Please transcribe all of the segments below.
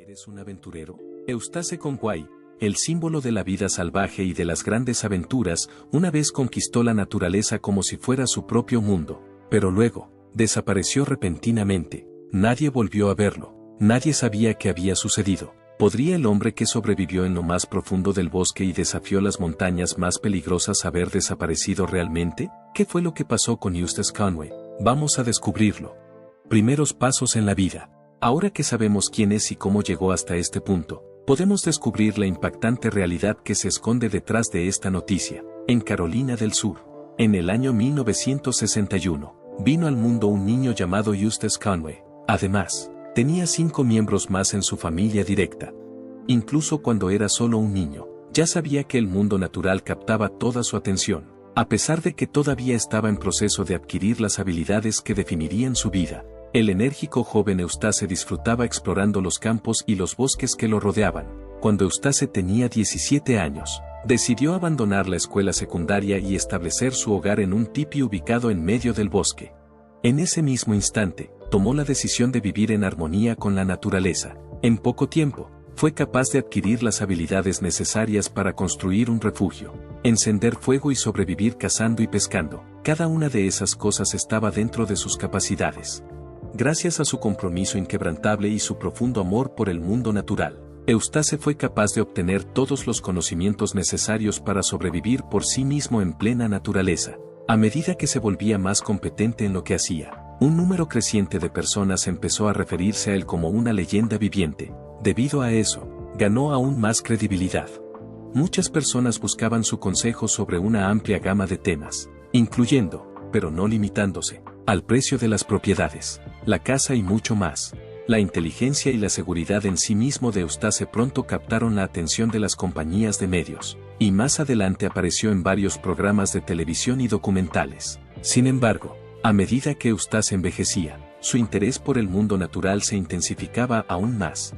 ¿Eres un aventurero? Eustace Conway, el símbolo de la vida salvaje y de las grandes aventuras, una vez conquistó la naturaleza como si fuera su propio mundo, pero luego, desapareció repentinamente. Nadie volvió a verlo, nadie sabía qué había sucedido. ¿Podría el hombre que sobrevivió en lo más profundo del bosque y desafió las montañas más peligrosas haber desaparecido realmente? ¿Qué fue lo que pasó con Eustace Conway? Vamos a descubrirlo. Primeros pasos en la vida. Ahora que sabemos quién es y cómo llegó hasta este punto, podemos descubrir la impactante realidad que se esconde detrás de esta noticia. En Carolina del Sur, en el año 1961, vino al mundo un niño llamado Eustace Conway. Además, tenía 5 miembros más en su familia directa. Incluso cuando era solo un niño, ya sabía que el mundo natural captaba toda su atención, a pesar de que todavía estaba en proceso de adquirir las habilidades que definirían su vida. El enérgico joven Eustace disfrutaba explorando los campos y los bosques que lo rodeaban. Cuando Eustace tenía 17 años, decidió abandonar la escuela secundaria y establecer su hogar en un tipi ubicado en medio del bosque. En ese mismo instante, tomó la decisión de vivir en armonía con la naturaleza. En poco tiempo, fue capaz de adquirir las habilidades necesarias para construir un refugio, encender fuego y sobrevivir cazando y pescando. Cada una de esas cosas estaba dentro de sus capacidades. Gracias a su compromiso inquebrantable y su profundo amor por el mundo natural, Eustace fue capaz de obtener todos los conocimientos necesarios para sobrevivir por sí mismo en plena naturaleza. A medida que se volvía más competente en lo que hacía, un número creciente de personas empezó a referirse a él como una leyenda viviente. Debido a eso, ganó aún más credibilidad. Muchas personas buscaban su consejo sobre una amplia gama de temas, incluyendo, pero no limitándose, al precio de las propiedades, la casa y mucho más. La inteligencia y la seguridad en sí mismo de Eustace pronto captaron la atención de las compañías de medios, y más adelante apareció en varios programas de televisión y documentales. Sin embargo, a medida que Eustace envejecía, su interés por el mundo natural se intensificaba aún más.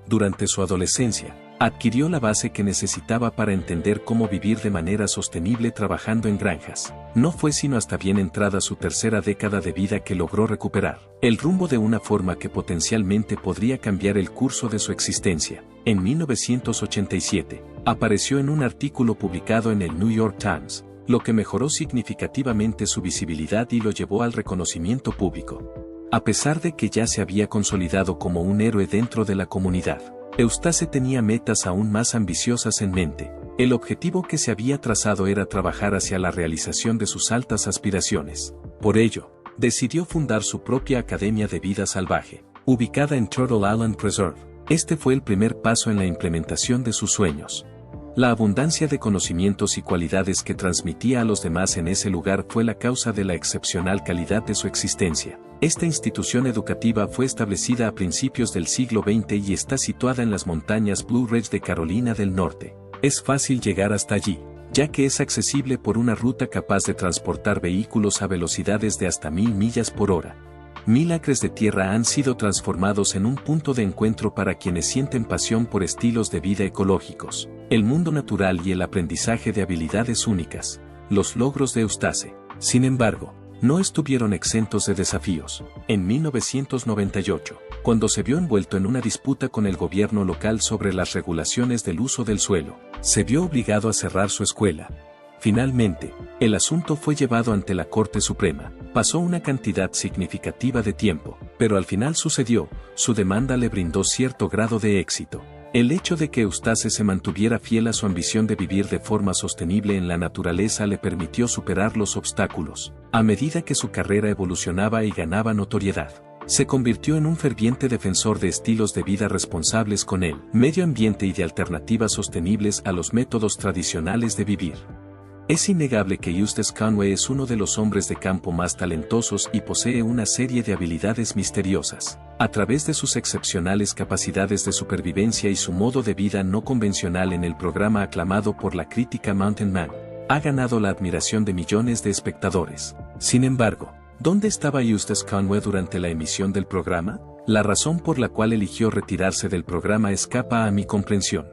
Durante su adolescencia, adquirió la base que necesitaba para entender cómo vivir de manera sostenible trabajando en granjas. No fue sino hasta bien entrada su tercera década de vida que logró recuperar el rumbo de una forma que potencialmente podría cambiar el curso de su existencia. En 1987, apareció en un artículo publicado en el New York Times, lo que mejoró significativamente su visibilidad y lo llevó al reconocimiento público. A pesar de que ya se había consolidado como un héroe dentro de la comunidad, Eustace tenía metas aún más ambiciosas en mente. El objetivo que se había trazado era trabajar hacia la realización de sus altas aspiraciones. Por ello, decidió fundar su propia Academia de Vida Salvaje, ubicada en Turtle Island Preserve. Este fue el primer paso en la implementación de sus sueños. La abundancia de conocimientos y cualidades que transmitía a los demás en ese lugar fue la causa de la excepcional calidad de su existencia. Esta institución educativa fue establecida a principios del siglo XX y está situada en las montañas Blue Ridge de Carolina del Norte. Es fácil llegar hasta allí, ya que es accesible por una ruta capaz de transportar vehículos a velocidades de hasta 1000 millas por hora. 1000 acres de tierra han sido transformados en un punto de encuentro para quienes sienten pasión por estilos de vida ecológicos, el mundo natural y el aprendizaje de habilidades únicas. Los logros de Eustace, sin embargo, no estuvieron exentos de desafíos. En 1998, cuando se vio envuelto en una disputa con el gobierno local sobre las regulaciones del uso del suelo, se vio obligado a cerrar su escuela. Finalmente, el asunto fue llevado ante la Corte Suprema. Pasó una cantidad significativa de tiempo, pero al final sucedió. Su demanda le brindó cierto grado de éxito. El hecho de que Eustace se mantuviera fiel a su ambición de vivir de forma sostenible en la naturaleza le permitió superar los obstáculos. A medida que su carrera evolucionaba y ganaba notoriedad, se convirtió en un ferviente defensor de estilos de vida responsables con el medio ambiente y de alternativas sostenibles a los métodos tradicionales de vivir. Es innegable que Eustace Conway es uno de los hombres de campo más talentosos y posee una serie de habilidades misteriosas. A través de sus excepcionales capacidades de supervivencia y su modo de vida no convencional en el programa aclamado por la crítica Mountain Man, ha ganado la admiración de millones de espectadores. Sin embargo, ¿dónde estaba Eustace Conway durante la emisión del programa? La razón por la cual eligió retirarse del programa escapa a mi comprensión.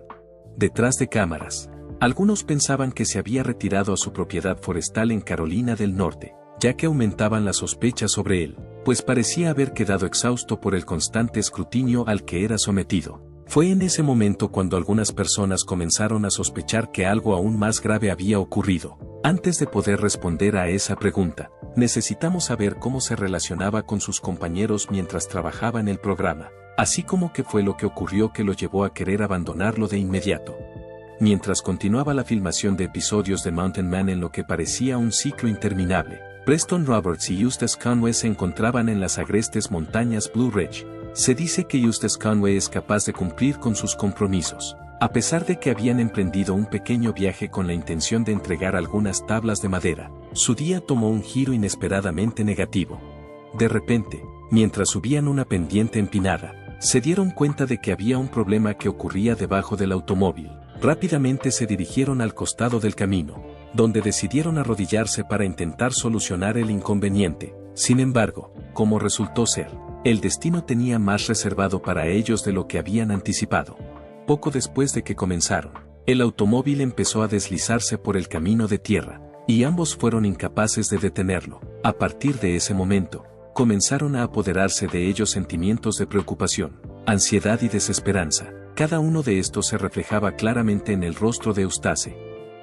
Detrás de cámaras, algunos pensaban que se había retirado a su propiedad forestal en Carolina del Norte, ya que aumentaban las sospechas sobre él, pues parecía haber quedado exhausto por el constante escrutinio al que era sometido. Fue en ese momento cuando algunas personas comenzaron a sospechar que algo aún más grave había ocurrido. Antes de poder responder a esa pregunta, necesitamos saber cómo se relacionaba con sus compañeros mientras trabajaba en el programa, así como qué fue lo que ocurrió que lo llevó a querer abandonarlo de inmediato. Mientras continuaba la filmación de episodios de Mountain Man en lo que parecía un ciclo interminable, Preston Roberts y Eustace Conway se encontraban en las agrestes montañas Blue Ridge. Se dice que Eustace Conway es capaz de cumplir con sus compromisos, a pesar de que habían emprendido un pequeño viaje con la intención de entregar algunas tablas de madera. Su día tomó un giro inesperadamente negativo. De repente, mientras subían una pendiente empinada, se dieron cuenta de que había un problema que ocurría debajo del automóvil. Rápidamente se dirigieron al costado del camino, donde decidieron arrodillarse para intentar solucionar el inconveniente. Sin embargo, como resultó ser, el destino tenía más reservado para ellos de lo que habían anticipado. Poco después de que comenzaron, el automóvil empezó a deslizarse por el camino de tierra, y ambos fueron incapaces de detenerlo. A partir de ese momento, comenzaron a apoderarse de ellos sentimientos de preocupación, ansiedad y desesperanza. Cada uno de estos se reflejaba claramente en el rostro de Eustace.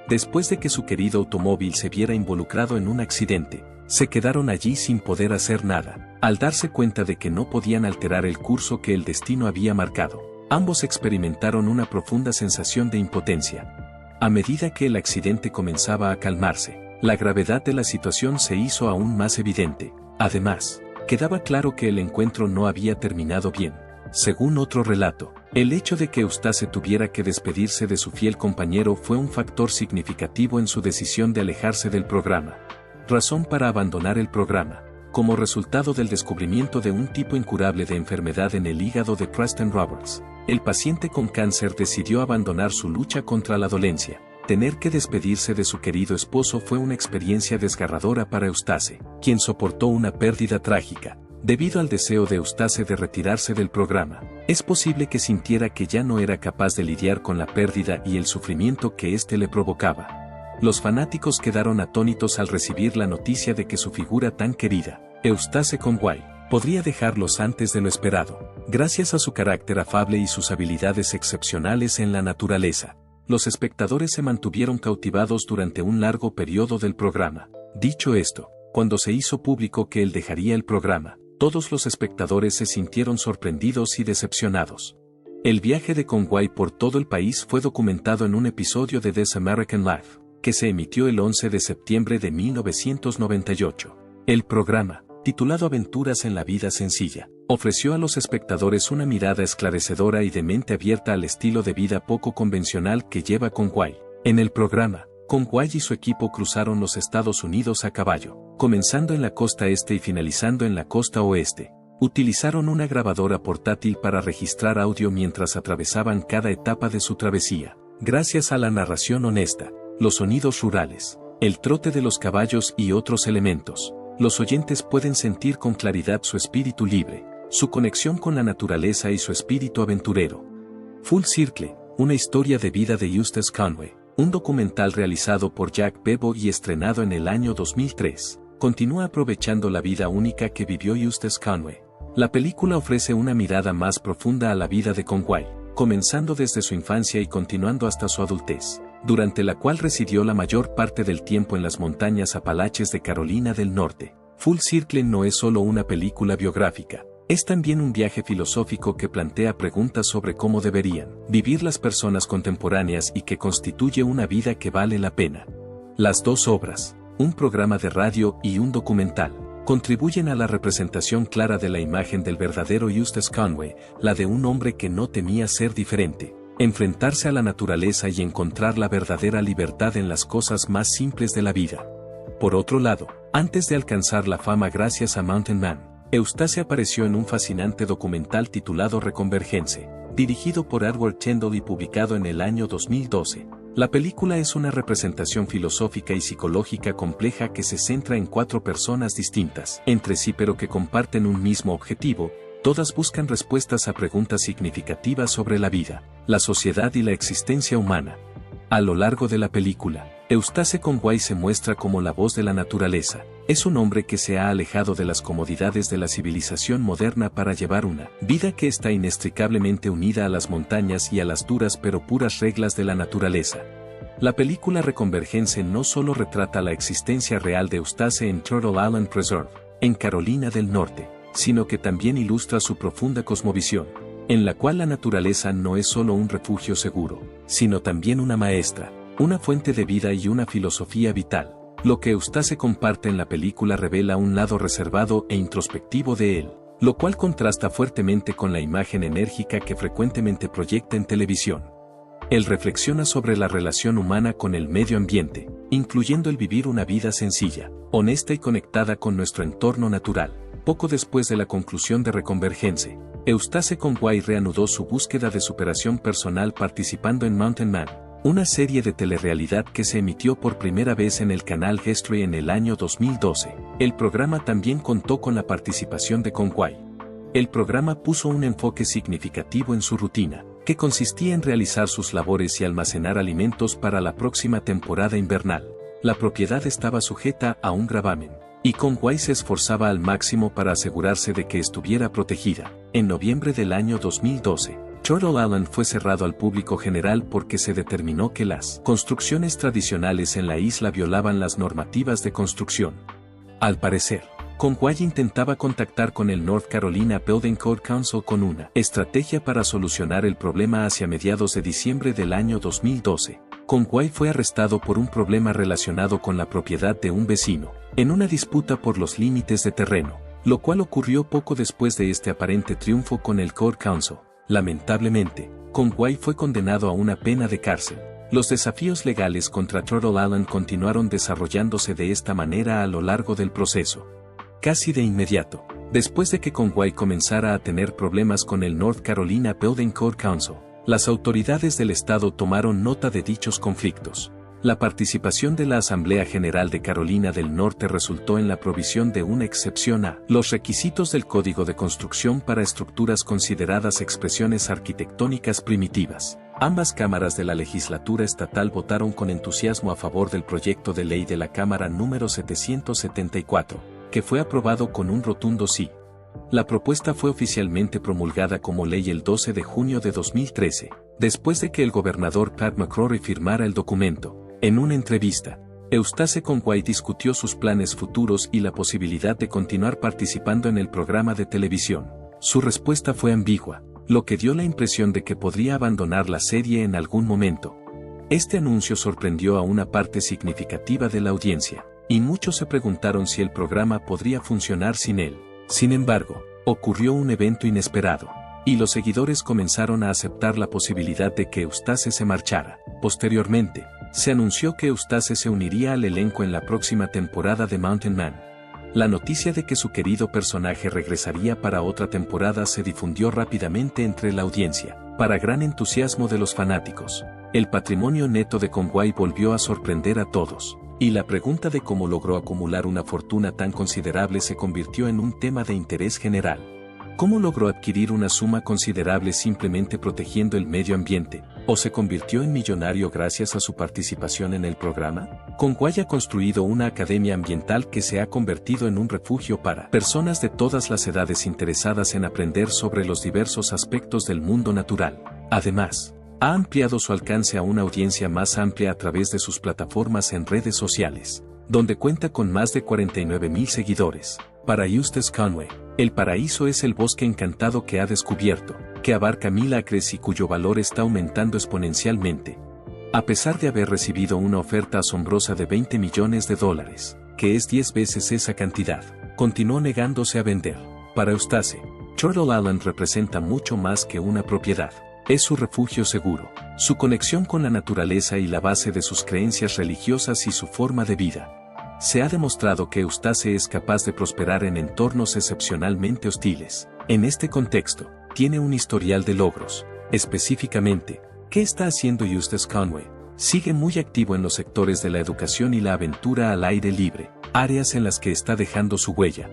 Después de que su querido automóvil se viera involucrado en un accidente, se quedaron allí sin poder hacer nada. Al darse cuenta de que no podían alterar el curso que el destino había marcado, ambos experimentaron una profunda sensación de impotencia. A medida que el accidente comenzaba a calmarse, la gravedad de la situación se hizo aún más evidente. Además, quedaba claro que el encuentro no había terminado bien. Según otro relato, el hecho de que Eustace tuviera que despedirse de su fiel compañero fue un factor significativo en su decisión de alejarse del programa. Razón para abandonar el programa. Como resultado del descubrimiento de un tipo incurable de enfermedad en el hígado de Preston Roberts, el paciente con cáncer decidió abandonar su lucha contra la dolencia. Tener que despedirse de su querido esposo fue una experiencia desgarradora para Eustace, quien soportó una pérdida trágica. Debido al deseo de Eustace de retirarse del programa, es posible que sintiera que ya no era capaz de lidiar con la pérdida y el sufrimiento que éste le provocaba. Los fanáticos quedaron atónitos al recibir la noticia de que su figura tan querida, Eustace Conway, podría dejarlos antes de lo esperado. Gracias a su carácter afable y sus habilidades excepcionales en la naturaleza, los espectadores se mantuvieron cautivados durante un largo periodo del programa. Dicho esto, cuando se hizo público que él dejaría el programa, todos los espectadores se sintieron sorprendidos y decepcionados. El viaje de Conway por todo el país fue documentado en un episodio de This American Life, que se emitió el 11 de septiembre de 1998. El programa, titulado Aventuras en la vida sencilla, ofreció a los espectadores una mirada esclarecedora y de mente abierta al estilo de vida poco convencional que lleva Conway. En el programa, Conway y su equipo cruzaron los Estados Unidos a caballo, comenzando en la costa este y finalizando en la costa oeste. Utilizaron una grabadora portátil para registrar audio mientras atravesaban cada etapa de su travesía. Gracias a la narración honesta, los sonidos rurales, el trote de los caballos y otros elementos, los oyentes pueden sentir con claridad su espíritu libre, su conexión con la naturaleza y su espíritu aventurero. Full Circle, una historia de vida de Eustace Conway, un documental realizado por Jack Bebo y estrenado en el año 2003, continúa aprovechando la vida única que vivió Eustace Conway. La película ofrece una mirada más profunda a la vida de Conway, comenzando desde su infancia y continuando hasta su adultez, durante la cual residió la mayor parte del tiempo en las montañas Apalaches de Carolina del Norte. Full Circle no es solo una película biográfica, es también un viaje filosófico que plantea preguntas sobre cómo deberían vivir las personas contemporáneas y que constituye una vida que vale la pena. Las dos obras, un programa de radio y un documental, contribuyen a la representación clara de la imagen del verdadero Eustace Conway, la de un hombre que no temía ser diferente, enfrentarse a la naturaleza y encontrar la verdadera libertad en las cosas más simples de la vida. Por otro lado, antes de alcanzar la fama gracias a Mountain Man, Eustace apareció en un fascinante documental titulado Reconvergence, dirigido por Edward Tyndall y publicado en el año 2012. La película es una representación filosófica y psicológica compleja que se centra en 4 personas distintas entre sí pero que comparten un mismo objetivo. Todas buscan respuestas a preguntas significativas sobre la vida, la sociedad y la existencia humana. A lo largo de la película, Eustace Conway se muestra como la voz de la naturaleza, Es un hombre que se ha alejado de las comodidades de la civilización moderna para llevar una vida que está inextricablemente unida a las montañas y a las duras pero puras reglas de la naturaleza. La película Reconvergence no solo retrata la existencia real de Eustace en Turtle Island Preserve, en Carolina del Norte, sino que también ilustra su profunda cosmovisión, en la cual la naturaleza no es solo un refugio seguro, sino también una maestra, una fuente de vida y una filosofía vital. Lo que Eustace comparte en la película revela un lado reservado e introspectivo de él, lo cual contrasta fuertemente con la imagen enérgica que frecuentemente proyecta en televisión. Él reflexiona sobre la relación humana con el medio ambiente, incluyendo el vivir una vida sencilla, honesta y conectada con nuestro entorno natural. Poco después de la conclusión de Reconvergence, Eustace Conway reanudó su búsqueda de superación personal participando en Mountain Man, una serie de telerrealidad que se emitió por primera vez en el canal History en el año 2012. El programa también contó con la participación de Conway. El programa puso un enfoque significativo en su rutina, que consistía en realizar sus labores y almacenar alimentos para la próxima temporada invernal. La propiedad estaba sujeta a un gravamen, y Conway se esforzaba al máximo para asegurarse de que estuviera protegida. En noviembre del año 2012, Turtle Island fue cerrado al público general porque se determinó que las construcciones tradicionales en la isla violaban las normativas de construcción. Al parecer, Conway intentaba contactar con el North Carolina Building Code Council con una estrategia para solucionar el problema hacia mediados de diciembre del año 2012. Conway fue arrestado por un problema relacionado con la propiedad de un vecino, en una disputa por los límites de terreno, lo cual ocurrió poco después de este aparente triunfo con el Code Council. Lamentablemente, Conway fue condenado a una pena de cárcel. Los desafíos legales contra Turtle Island continuaron desarrollándose de esta manera a lo largo del proceso. Casi de inmediato, después de que Conway comenzara a tener problemas con el North Carolina Building Code Council, las autoridades del estado tomaron nota de dichos conflictos. La participación de la Asamblea General de Carolina del Norte resultó en la provisión de una excepción a los requisitos del Código de Construcción para estructuras consideradas expresiones arquitectónicas primitivas. Ambas cámaras de la legislatura estatal votaron con entusiasmo a favor del proyecto de ley de la Cámara número 774, que fue aprobado con un rotundo sí. La propuesta fue oficialmente promulgada como ley el 12 de junio de 2013, después de que el gobernador Pat McCrory firmara el documento. En una entrevista, Eustace Conway discutió sus planes futuros y la posibilidad de continuar participando en el programa de televisión. Su respuesta fue ambigua, lo que dio la impresión de que podría abandonar la serie en algún momento. Este anuncio sorprendió a una parte significativa de la audiencia, y muchos se preguntaron si el programa podría funcionar sin él. Sin embargo, ocurrió un evento inesperado, y los seguidores comenzaron a aceptar la posibilidad de que Eustace se marchara. Posteriormente, se anunció que Eustace se uniría al elenco en la próxima temporada de Mountain Man. La noticia de que su querido personaje regresaría para otra temporada se difundió rápidamente entre la audiencia, para gran entusiasmo de los fanáticos. El patrimonio neto de Conway volvió a sorprender a todos, y la pregunta de cómo logró acumular una fortuna tan considerable se convirtió en un tema de interés general. ¿Cómo logró adquirir una suma considerable simplemente protegiendo el medio ambiente, o se convirtió en millonario gracias a su participación en el programa? Conway ha construido una academia ambiental que se ha convertido en un refugio para personas de todas las edades interesadas en aprender sobre los diversos aspectos del mundo natural. Además, ha ampliado su alcance a una audiencia más amplia a través de sus plataformas en redes sociales, donde cuenta con más de 49,000 seguidores. Para Eustace Conway, el paraíso es el bosque encantado que ha descubierto, que abarca 1000 acres y cuyo valor está aumentando exponencialmente. A pesar de haber recibido una oferta asombrosa de $20 millones, que es 10 veces esa cantidad, continuó negándose a vender. Para Eustace, Turtle Island representa mucho más que una propiedad. Es su refugio seguro, su conexión con la naturaleza y la base de sus creencias religiosas y su forma de vida. Se ha demostrado que Eustace es capaz de prosperar en entornos excepcionalmente hostiles. En este contexto, tiene un historial de logros. Específicamente, ¿qué está haciendo Eustace Conway? Sigue muy activo en los sectores de la educación y la aventura al aire libre, áreas en las que está dejando su huella.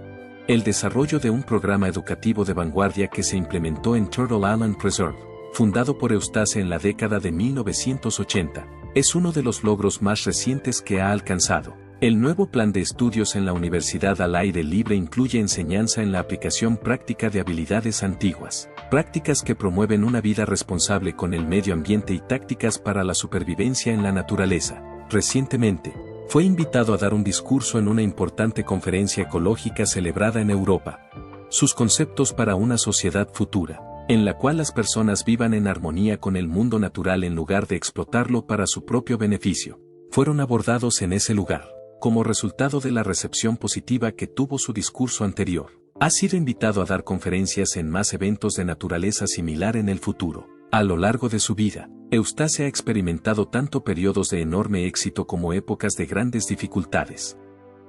El desarrollo de un programa educativo de vanguardia que se implementó en Turtle Island Preserve, fundado por Eustace en la década de 1980, es uno de los logros más recientes que ha alcanzado. El nuevo plan de estudios en la Universidad al Aire Libre incluye enseñanza en la aplicación práctica de habilidades antiguas, prácticas que promueven una vida responsable con el medio ambiente y tácticas para la supervivencia en la naturaleza. Recientemente, fue invitado a dar un discurso en una importante conferencia ecológica celebrada en Europa. Sus conceptos para una sociedad futura, en la cual las personas vivan en armonía con el mundo natural en lugar de explotarlo para su propio beneficio, fueron abordados en ese lugar. Como resultado de la recepción positiva que tuvo su discurso anterior, ha sido invitado a dar conferencias en más eventos de naturaleza similar en el futuro. A lo largo de su vida, Eustace ha experimentado tanto periodos de enorme éxito como épocas de grandes dificultades.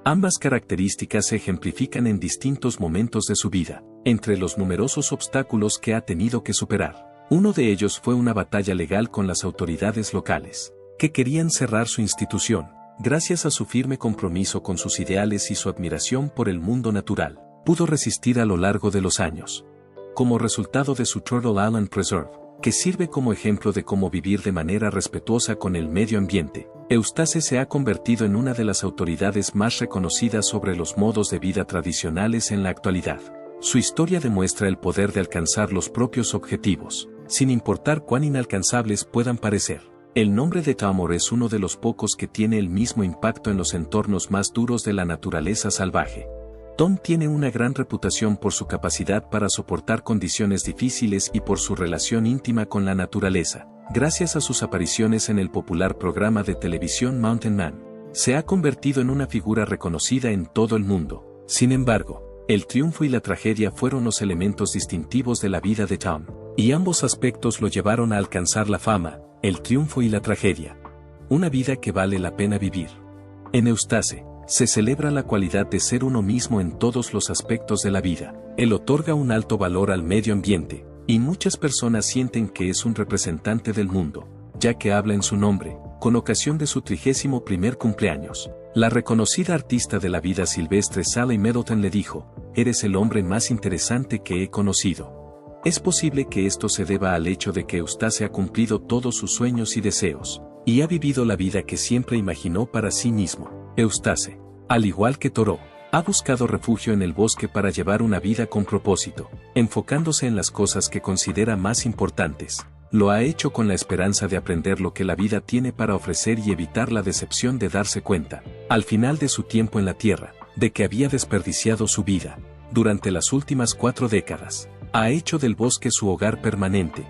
Ambas características se ejemplifican en distintos momentos de su vida, entre los numerosos obstáculos que ha tenido que superar. Uno de ellos fue una batalla legal con las autoridades locales, que querían cerrar su institución. Gracias a su firme compromiso con sus ideales y su admiración por el mundo natural, pudo resistir a lo largo de los años. Como resultado de su Turtle Island Preserve, que sirve como ejemplo de cómo vivir de manera respetuosa con el medio ambiente, Eustace se ha convertido en una de las autoridades más reconocidas sobre los modos de vida tradicionales en la actualidad. Su historia demuestra el poder de alcanzar los propios objetivos, sin importar cuán inalcanzables puedan parecer. El nombre de Tamor es uno de los pocos que tiene el mismo impacto en los entornos más duros de la naturaleza salvaje. Tom tiene una gran reputación por su capacidad para soportar condiciones difíciles y por su relación íntima con la naturaleza. Gracias a sus apariciones en el popular programa de televisión Mountain Man, se ha convertido en una figura reconocida en todo el mundo. Sin embargo, el triunfo y la tragedia fueron los elementos distintivos de la vida de Tom, y ambos aspectos lo llevaron a alcanzar la fama, el triunfo y la tragedia. Una vida que vale la pena vivir. En Eustace, se celebra la cualidad de ser uno mismo en todos los aspectos de la vida. Él otorga un alto valor al medio ambiente, y muchas personas sienten que es un representante del mundo, ya que habla en su nombre, con ocasión de su 31º cumpleaños. La reconocida artista de la vida silvestre Sally Middleton le dijo: «Eres el hombre más interesante que he conocido». Es posible que esto se deba al hecho de que Eustace ha cumplido todos sus sueños y deseos, y ha vivido la vida que siempre imaginó para sí mismo. Eustace, al igual que Thoreau, ha buscado refugio en el bosque para llevar una vida con propósito, enfocándose en las cosas que considera más importantes. Lo ha hecho con la esperanza de aprender lo que la vida tiene para ofrecer y evitar la decepción de darse cuenta, al final de su tiempo en la Tierra, de que había desperdiciado su vida. Durante las últimas 4 décadas, ha hecho del bosque su hogar permanente.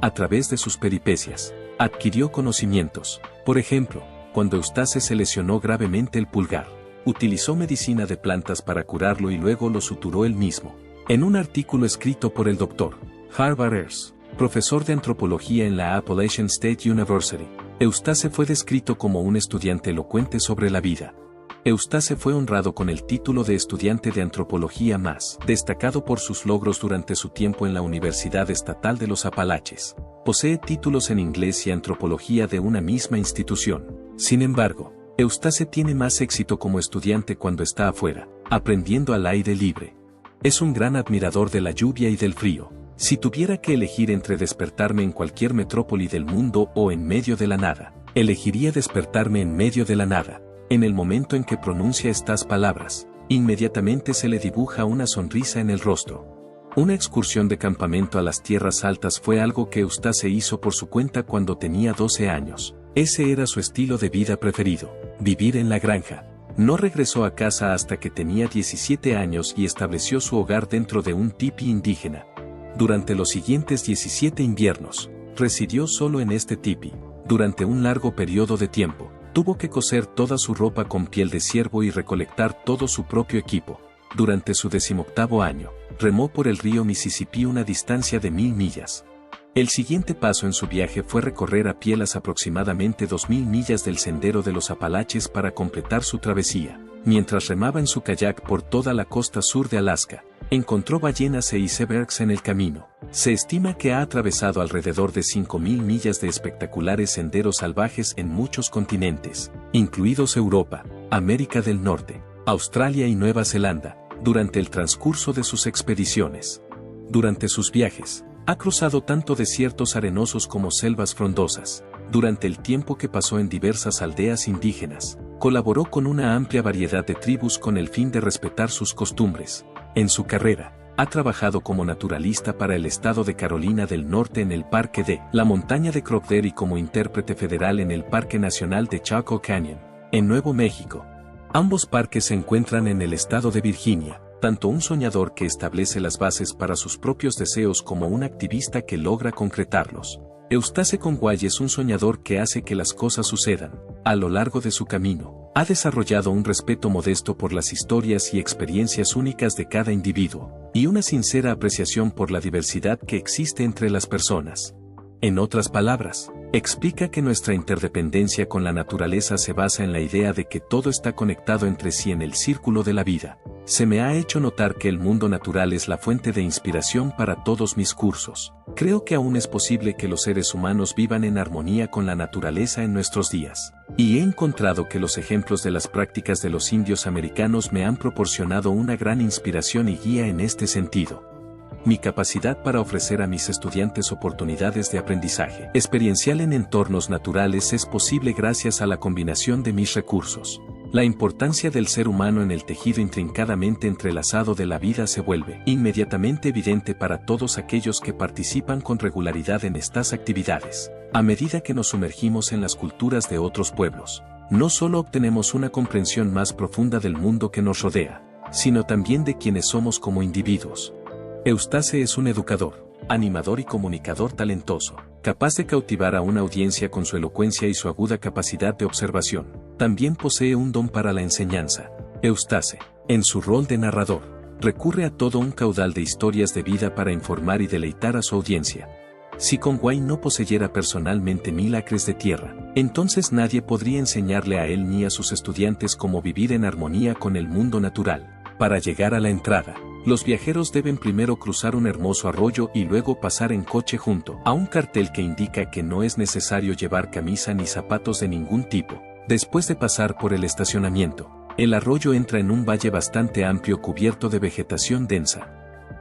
A través de sus peripecias, adquirió conocimientos. Por ejemplo, cuando Eustace se lesionó gravemente el pulgar, utilizó medicina de plantas para curarlo y luego lo suturó él mismo. En un artículo escrito por el Dr. Harvard Ayers, profesor de antropología en la Appalachian State University, Eustace fue descrito como un estudiante elocuente sobre la vida. Eustace fue honrado con el título de estudiante de antropología más destacado por sus logros durante su tiempo en la Universidad Estatal de los Apalaches. Posee títulos en inglés y antropología de una misma institución. Sin embargo, Eustace tiene más éxito como estudiante cuando está afuera, aprendiendo al aire libre. Es un gran admirador de la lluvia y del frío. Si tuviera que elegir entre despertarme en cualquier metrópoli del mundo o en medio de la nada, elegiría despertarme en medio de la nada. En el momento en que pronuncia estas palabras, inmediatamente se le dibuja una sonrisa en el rostro. Una excursión de campamento a las tierras altas fue algo que Eustace hizo por su cuenta cuando tenía 12 años. Ese era su estilo de vida preferido, vivir en la granja. No regresó a casa hasta que tenía 17 años y estableció su hogar dentro de un tipi indígena. Durante los siguientes 17 inviernos, residió solo en este tipi. Durante un largo periodo de tiempo, tuvo que coser toda su ropa con piel de ciervo y recolectar todo su propio equipo. Durante su 18º año, remó por el río Mississippi una distancia de 1000 millas. El siguiente paso en su viaje fue recorrer a pie las aproximadamente 2000 millas del sendero de los Apalaches para completar su travesía. Mientras remaba en su kayak por toda la costa sur de Alaska, encontró ballenas e icebergs en el camino. Se estima que ha atravesado alrededor de 5000 millas de espectaculares senderos salvajes en muchos continentes, incluidos Europa, América del Norte, Australia y Nueva Zelanda, durante el transcurso de sus expediciones. Durante sus viajes, ha cruzado tanto desiertos arenosos como selvas frondosas. Durante el tiempo que pasó en diversas aldeas indígenas, Colaboró con una amplia variedad de tribus con el fin de respetar sus costumbres. En su carrera, ha trabajado como naturalista para el estado de Carolina del Norte en el Parque de la Montaña de Cropdale y como intérprete federal en el Parque Nacional de Chaco Canyon, en Nuevo México. Ambos parques se encuentran en el estado de Virginia, tanto un soñador que establece las bases para sus propios deseos como un activista que logra concretarlos. Eustace Conway es un soñador que hace que las cosas sucedan. A lo largo de su camino, ha desarrollado un respeto modesto por las historias y experiencias únicas de cada individuo, y una sincera apreciación por la diversidad que existe entre las personas. En otras palabras, explica que nuestra interdependencia con la naturaleza se basa en la idea de que todo está conectado entre sí en el círculo de la vida. Se me ha hecho notar que el mundo natural es la fuente de inspiración para todos mis cursos. Creo que aún es posible que los seres humanos vivan en armonía con la naturaleza en nuestros días. Y he encontrado que los ejemplos de las prácticas de los indios americanos me han proporcionado una gran inspiración y guía en este sentido. Mi capacidad para ofrecer a mis estudiantes oportunidades de aprendizaje experiencial en entornos naturales es posible gracias a la combinación de mis recursos. La importancia del ser humano en el tejido intrincadamente entrelazado de la vida se vuelve inmediatamente evidente para todos aquellos que participan con regularidad en estas actividades. A medida que nos sumergimos en las culturas de otros pueblos, no solo obtenemos una comprensión más profunda del mundo que nos rodea, sino también de quienes somos como individuos. Eustace es un educador, animador y comunicador talentoso, capaz de cautivar a una audiencia con su elocuencia y su aguda capacidad de observación. También posee un don para la enseñanza. Eustace, en su rol de narrador, recurre a todo un caudal de historias de vida para informar y deleitar a su audiencia. Si Conway no poseyera personalmente 1000 acres de tierra, entonces nadie podría enseñarle a él ni a sus estudiantes cómo vivir en armonía con el mundo natural. Para llegar a la entrada, los viajeros deben primero cruzar un hermoso arroyo y luego pasar en coche junto a un cartel que indica que no es necesario llevar camisa ni zapatos de ningún tipo. Después de pasar por el estacionamiento, el arroyo entra en un valle bastante amplio cubierto de vegetación densa.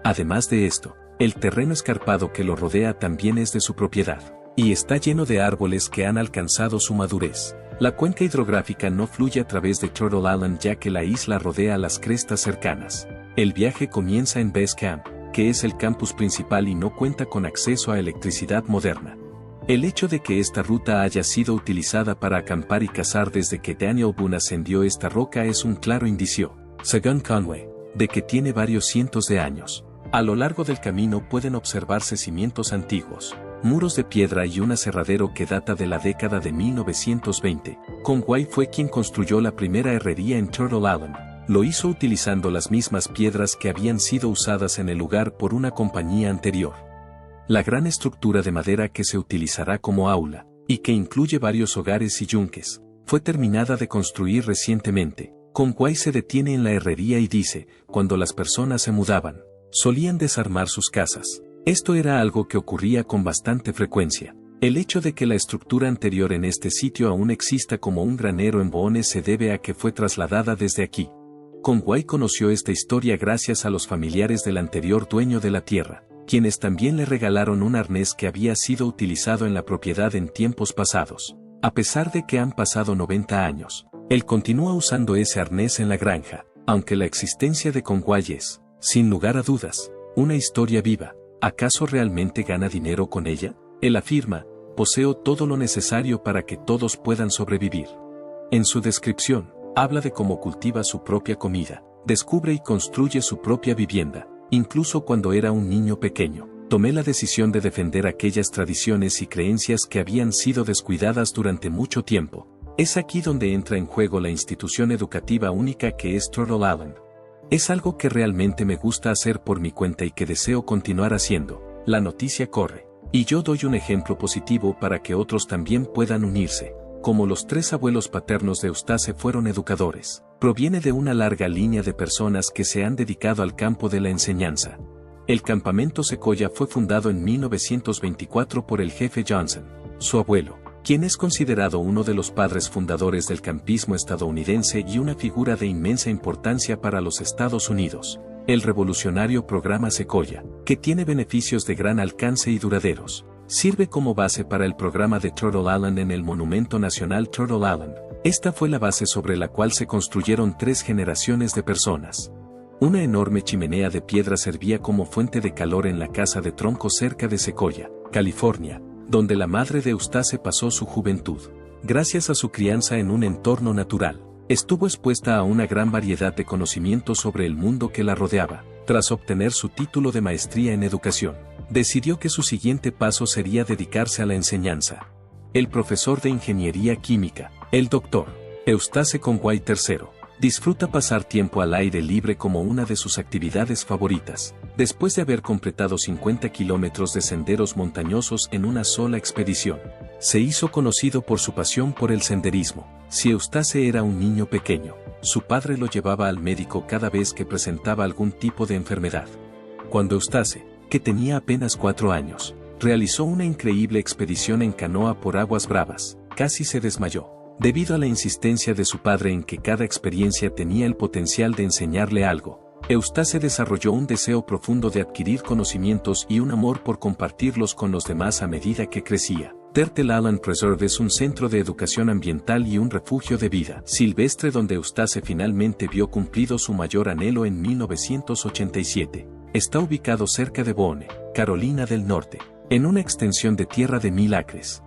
Además de esto, el terreno escarpado que lo rodea también es de su propiedad, y está lleno de árboles que han alcanzado su madurez. La cuenca hidrográfica no fluye a través de Turtle Island ya que la isla rodea las crestas cercanas. El viaje comienza en Base Camp, que es el campus principal y no cuenta con acceso a electricidad moderna. El hecho de que esta ruta haya sido utilizada para acampar y cazar desde que Daniel Boone ascendió esta roca es un claro indicio, según Conway, de que tiene varios cientos de años. A lo largo del camino pueden observarse cimientos antiguos, muros de piedra y un aserradero que data de la década de 1920. Conway fue quien construyó la primera herrería en Turtle Island. Lo hizo utilizando las mismas piedras que habían sido usadas en el lugar por una compañía anterior. La gran estructura de madera que se utilizará como aula, y que incluye varios hogares y yunques, fue terminada de construir recientemente. Conway se detiene en la herrería y dice, cuando las personas se mudaban, solían desarmar sus casas. Esto era algo que ocurría con bastante frecuencia. El hecho de que la estructura anterior en este sitio aún exista como un granero en Boone se debe a que fue trasladada desde aquí. Conway conoció esta historia gracias a los familiares del anterior dueño de la tierra, quienes también le regalaron un arnés que había sido utilizado en la propiedad en tiempos pasados. A pesar de que han pasado 90 años, él continúa usando ese arnés en la granja, aunque la existencia de Conway es, sin lugar a dudas, una historia viva. ¿Acaso realmente gana dinero con ella? Él afirma, poseo todo lo necesario para que todos puedan sobrevivir. En su descripción, habla de cómo cultiva su propia comida, descubre y construye su propia vivienda. Incluso cuando era un niño pequeño, tomé la decisión de defender aquellas tradiciones y creencias que habían sido descuidadas durante mucho tiempo. Es aquí donde entra en juego la institución educativa única que es Turtle Island. Es algo que realmente me gusta hacer por mi cuenta y que deseo continuar haciendo. La noticia corre, y yo doy un ejemplo positivo para que otros también puedan unirse. Como los 3 abuelos paternos de Eustace fueron educadores, proviene de una larga línea de personas que se han dedicado al campo de la enseñanza. El campamento Sequoia fue fundado en 1924 por el jefe Johnson, su abuelo, quien es considerado uno de los padres fundadores del campismo estadounidense y una figura de inmensa importancia para los Estados Unidos. El revolucionario programa Sequoia, que tiene beneficios de gran alcance y duraderos, sirve como base para el programa de Turtle Island en el Monumento Nacional Turtle Island. Esta fue la base sobre la cual se construyeron 3 generaciones de personas. Una enorme chimenea de piedra servía como fuente de calor en la casa de tronco cerca de Sequoia, California, donde la madre de Eustace pasó su juventud. Gracias a su crianza en un entorno natural, estuvo expuesta a una gran variedad de conocimientos sobre el mundo que la rodeaba. Tras obtener su título de maestría en educación, decidió que su siguiente paso sería dedicarse a la enseñanza. El profesor de ingeniería química, el Dr. Eustace Conway III, disfruta pasar tiempo al aire libre como una de sus actividades favoritas. Después de haber completado 50 kilómetros de senderos montañosos en una sola expedición, se hizo conocido por su pasión por el senderismo. Si Eustace era un niño pequeño, su padre lo llevaba al médico cada vez que presentaba algún tipo de enfermedad. Cuando Eustace, que tenía apenas 4 años, realizó una increíble expedición en canoa por aguas bravas, casi se desmayó, debido a la insistencia de su padre en que cada experiencia tenía el potencial de enseñarle algo. Eustace desarrolló un deseo profundo de adquirir conocimientos y un amor por compartirlos con los demás a medida que crecía. Turtle Island Preserve es un centro de educación ambiental y un refugio de vida silvestre donde Eustace finalmente vio cumplido su mayor anhelo en 1987. Está ubicado cerca de Boone, Carolina del Norte, en una extensión de tierra de 1000 acres.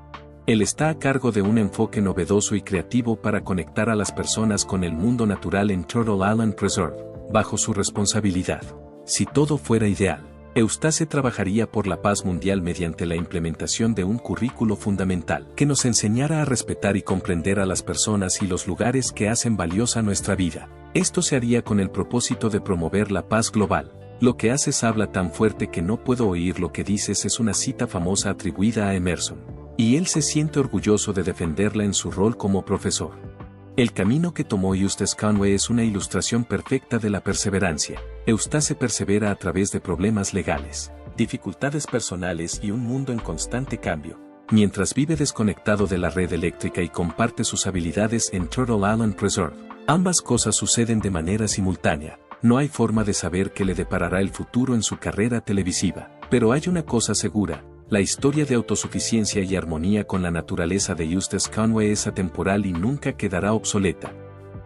Él está a cargo de un enfoque novedoso y creativo para conectar a las personas con el mundo natural en Turtle Island Preserve, bajo su responsabilidad. Si todo fuera ideal, Eustace trabajaría por la paz mundial mediante la implementación de un currículo fundamental que nos enseñara a respetar y comprender a las personas y los lugares que hacen valiosa nuestra vida. Esto se haría con el propósito de promover la paz global. Lo que haces habla tan fuerte que no puedo oír lo que dices es una cita famosa atribuida a Emerson, y él se siente orgulloso de defenderla en su rol como profesor. El camino que tomó Eustace Conway es una ilustración perfecta de la perseverancia. Eustace persevera a través de problemas legales, dificultades personales y un mundo en constante cambio, mientras vive desconectado de la red eléctrica y comparte sus habilidades en Turtle Island Preserve. Ambas cosas suceden de manera simultánea. No hay forma de saber qué le deparará el futuro en su carrera televisiva, pero hay una cosa segura: la historia de autosuficiencia y armonía con la naturaleza de Eustace Conway es atemporal y nunca quedará obsoleta.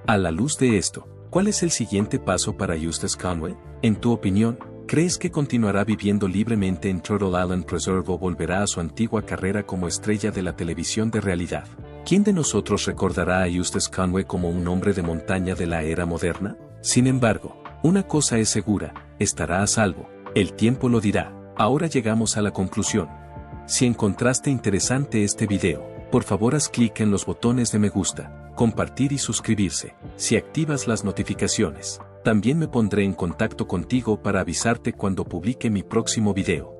A la luz de esto, ¿cuál es el siguiente paso para Eustace Conway? En tu opinión, ¿crees que continuará viviendo libremente en Turtle Island Preserve o volverá a su antigua carrera como estrella de la televisión de realidad? ¿Quién de nosotros recordará a Eustace Conway como un hombre de montaña de la era moderna? Sin embargo, una cosa es segura: estará a salvo. El tiempo lo dirá. Ahora llegamos a la conclusión. Si encontraste interesante este video, por favor haz clic en los botones de me gusta, compartir y suscribirse. Si activas las notificaciones, también me pondré en contacto contigo para avisarte cuando publique mi próximo video.